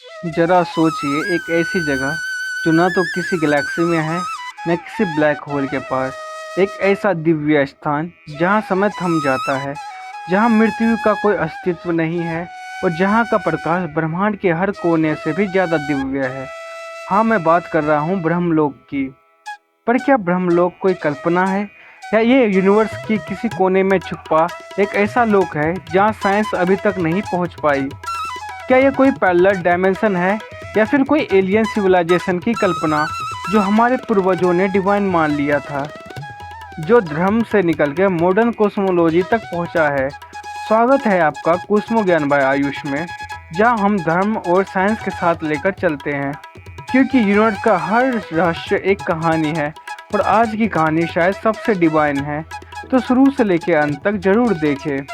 जरा सोचिए, एक ऐसी जगह जो ना तो किसी गैलेक्सी में है, न किसी ब्लैक होल के पास। एक ऐसा दिव्य स्थान जहाँ समय थम जाता है, जहाँ मृत्यु का कोई अस्तित्व नहीं है और जहाँ का प्रकाश ब्रह्मांड के हर कोने से भी ज़्यादा दिव्य है। हाँ, मैं बात कर रहा हूँ ब्रह्मलोक की। पर क्या ब्रह्मलोक कोई कल्पना है, या ये यूनिवर्स की किसी कोने में छुपा एक ऐसा लोक है जहाँ साइंस अभी तक नहीं पहुँच पाई? क्या ये कोई पैरेलल डायमेंशन है, या फिर कोई एलियन सिविलाइजेशन की कल्पना जो हमारे पूर्वजों ने डिवाइन मान लिया था, जो धर्म से निकल के मॉडर्न कॉस्मोलॉजी तक पहुंचा है? स्वागत है आपका कॉस्मो ज्ञान बाय आयुष में, जहां हम धर्म और साइंस के साथ लेकर चलते हैं, क्योंकि यूनिवर्स का हर रहस्य एक कहानी है और आज की कहानी शायद सबसे डिवाइन है। तो शुरू से लेकर अंत तक जरूर देखें।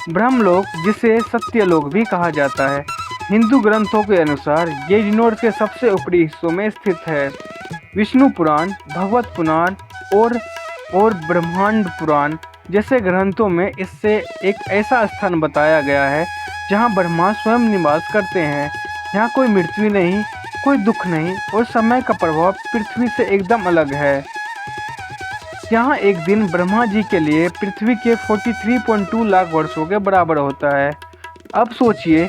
ब्रह्मलोक, जिसे सत्यलोक भी कहा जाता है, हिंदू ग्रंथों के अनुसार ये यूनिवर्स के सबसे ऊपरी हिस्सों में स्थित है। विष्णु पुराण, भगवत पुराण और ब्रह्मांड पुराण जैसे ग्रंथों में इससे एक ऐसा स्थान बताया गया है जहाँ ब्रह्मा स्वयं निवास करते हैं। यहाँ कोई मृत्यु नहीं, कोई दुख नहीं और समय का प्रभाव पृथ्वी से एकदम अलग है। यहाँ एक दिन ब्रह्मा जी के लिए पृथ्वी के 43.2 लाख वर्षों के बराबर होता है। अब सोचिए,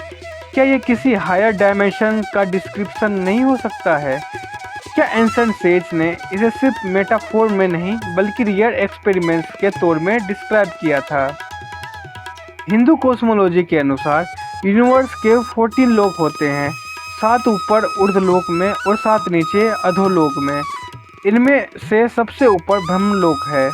क्या ये किसी हायर डायमेंशन का डिस्क्रिप्शन नहीं हो सकता है? क्या एंसेंट सेज ने इसे सिर्फ मेटाफोर में नहीं बल्कि रियल एक्सपेरिमेंट्स के तौर में डिस्क्राइब किया था? हिंदू कॉस्मोलॉजी के अनुसार यूनिवर्स के 14 लोक होते हैं, 7 ऊपर ऊर्ध्वलोक में और 7 नीचे अधोलोक में। इनमें से सबसे ऊपर ब्रह्मलोक है।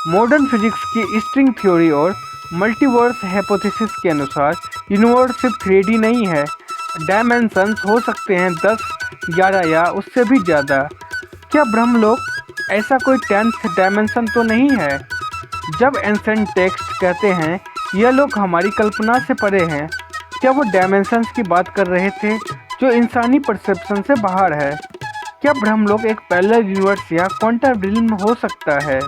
मॉडर्न फिजिक्स की स्ट्रिंग थ्योरी और मल्टीवर्स हाइपोथेसिस के अनुसार यूनिवर्स सिर्फ 3D नहीं है, डायमेंशंस हो सकते हैं 10, 11 या उससे भी ज़्यादा। क्या ब्रह्मलोक ऐसा कोई 10th डायमेंशन तो नहीं है? जब एंसेंट टेक्स्ट कहते हैं यह लोग हमारी कल्पना से परे हैं, क्या वो डायमेंशंस की बात कर रहे थे जो इंसानी परसेप्शन से बाहर है? क्या ब्रह्मलोक एक पैरेलल यूनिवर्स या क्वांटम रिल्म हो सकता है?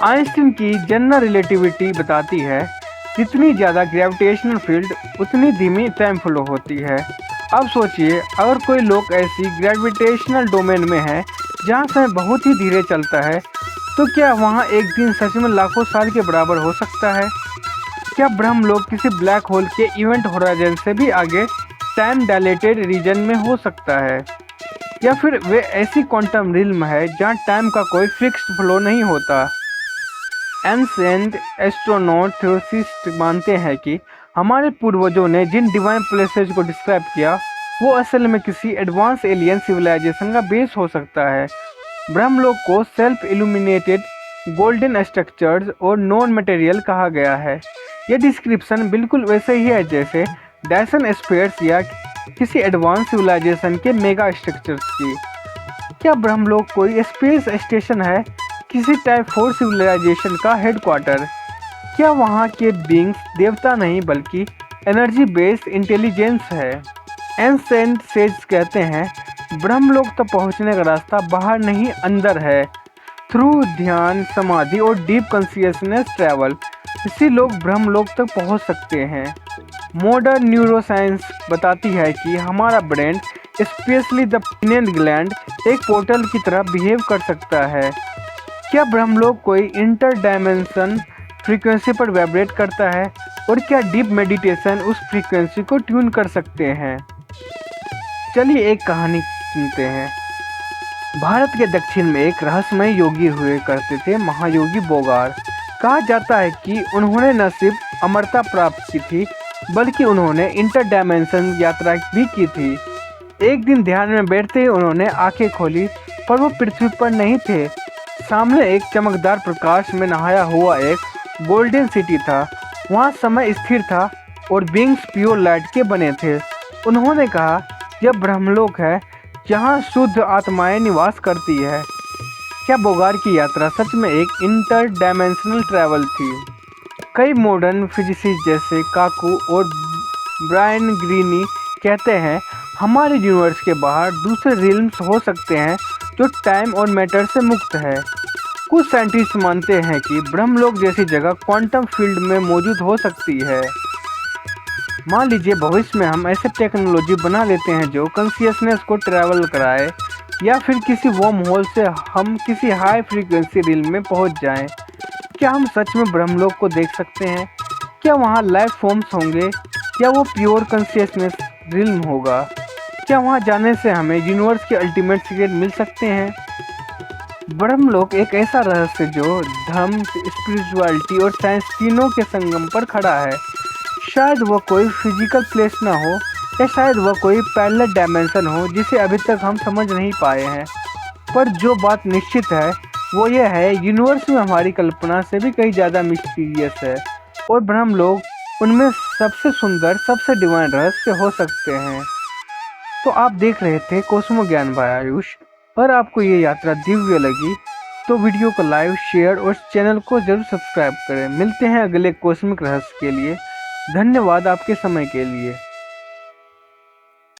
आइंस्टीन की जनरल रिलेटिविटी बताती है, जितनी ज़्यादा ग्रेविटेशनल फील्ड उतनी धीमी टाइम फ्लो होती है। अब सोचिए, अगर कोई लोग ऐसी ग्रेविटेशनल डोमेन में है जहाँ समय बहुत ही धीरे चलता है, तो क्या वहाँ एक दिन सच में लाखों साल के बराबर हो सकता है? क्या ब्रह्मलोक किसी ब्लैक होल के इवेंट होराइजन से भी आगे टाइम डायलेटेड रीजन में हो सकता है? या फिर वे ऐसी क्वांटम रिल्म है जहाँ टाइम का कोई फिक्स्ड फ्लो नहीं होता? एंसेंट एस्ट्रोनॉट थ्योरिस्ट मानते हैं कि हमारे पूर्वजों ने जिन डिवाइन प्लेसेस को डिस्क्राइब किया वो असल में किसी एडवांस एलियन सिविलाइजेशन का बेस हो सकता है। ब्रह्मलोक को सेल्फ इल्यूमिनेटेड गोल्डन स्ट्रक्चर्स और नॉन मटेरियल कहा गया है। यह डिस्क्रिप्शन बिल्कुल वैसे ही है जैसे डायसन स्फीयर्स या किसी एडवांस सिविलाइजेशन के मेगा स्ट्रक्चर्स की। क्या ब्रह्मलोक कोई स्पेस स्टेशन है, किसी टाइप 4 सिविलाइजेशन का हेडक्वार्टर? क्या वहाँ के बींग्स देवता नहीं बल्कि एनर्जी बेस्ड इंटेलिजेंस है? एंसेंट सेज कहते हैं ब्रह्मलोक तक पहुँचने का रास्ता बाहर नहीं अंदर है, थ्रू ध्यान, समाधि और डीप कॉन्शियसनेस ट्रैवल इसी लोग ब्रह्मलोक तक पहुँच सकते हैं। मॉडर्न न्यूरोसाइंस बताती है कि हमारा brain, specially the pinion gland, एक पोर्टल की तरह बिहेव कर सकता है। क्या ब्रह्मलोक कोई इंटर डायमेंशन फ्रीक्वेंसी पर वाइब्रेट करता है, और क्या डीप मेडिटेशन उस फ्रीक्वेंसी को ट्यून कर सकते हैं? चलिए एक कहानी सुनते हैं। भारत के दक्षिण में एक रहस्यमय योगी हुए करते थे, महायोगी बोगार। कहा जाता है कि उन्होंने न सिर्फ अमरता प्राप्त की थी बल्कि उन्होंने इंटर डायमेंशन यात्रा भी की थी। एक दिन ध्यान में बैठते ही उन्होंने आंखें खोली, पर वो पृथ्वी पर नहीं थे। सामने एक चमकदार प्रकाश में नहाया हुआ एक गोल्डन सिटी था। वहाँ समय स्थिर था और बींग्स प्योर लाइट के बने थे। उन्होंने कहा, यह ब्रह्मलोक है जहाँ शुद्ध आत्माएं निवास करती है। क्या बोगार की यात्रा सच में एक इंटर डायमेंशनल ट्रैवल थी? कई मॉडर्न फिजिसिस्ट जैसे काकू और ब्रायन ग्रीनी कहते हैं हमारे यूनिवर्स के बाहर दूसरे रिल्म्स हो सकते हैं जो टाइम और मैटर से मुक्त है। कुछ साइंटिस्ट मानते हैं कि ब्रह्मलोक जैसी जगह क्वांटम फील्ड में मौजूद हो सकती है। मान लीजिए भविष्य में हम ऐसे टेक्नोलॉजी बना लेते हैं जो कॉन्शियसनेस को ट्रैवल कराए, या फिर किसी वर्म होल से हम किसी हाई फ्रीक्वेंसी रील में पहुंच जाएं। क्या हम सच में ब्रह्मलोक को देख सकते हैं? क्या वहां लाइफ फॉर्म्स होंगे, या वो प्योर कॉन्शियसनेस रिल्म होगा? क्या वहां जाने से हमें यूनिवर्स के अल्टीमेट सीक्रेट मिल सकते हैं? ब्रह्मलोक एक ऐसा रहस्य जो धर्म, स्पिरिचुअलिटी और साइंस तीनों के संगम पर खड़ा है। शायद वह कोई फिजिकल प्लेस ना हो, या शायद वह कोई पैरेलल डायमेंशन हो जिसे अभी तक हम समझ नहीं पाए हैं। पर जो बात निश्चित है वो यह है, यूनिवर्स में हमारी कल्पना से भी कहीं ज़्यादा मिस्टीरियस है, और ब्रह्मलोक उनमें सबसे सुंदर, सबसे डिवाइन रहस्य हो सकते हैं। तो आप देख रहे थे कॉस्मो ज्ञान बाय आयुष। और आपको ये यात्रा दिव्य लगी तो वीडियो को लाइक, शेयर और चैनल को जरूर सब्सक्राइब करें। मिलते हैं अगले कॉस्मिक रहस्य के लिए। धन्यवाद आपके समय के लिए।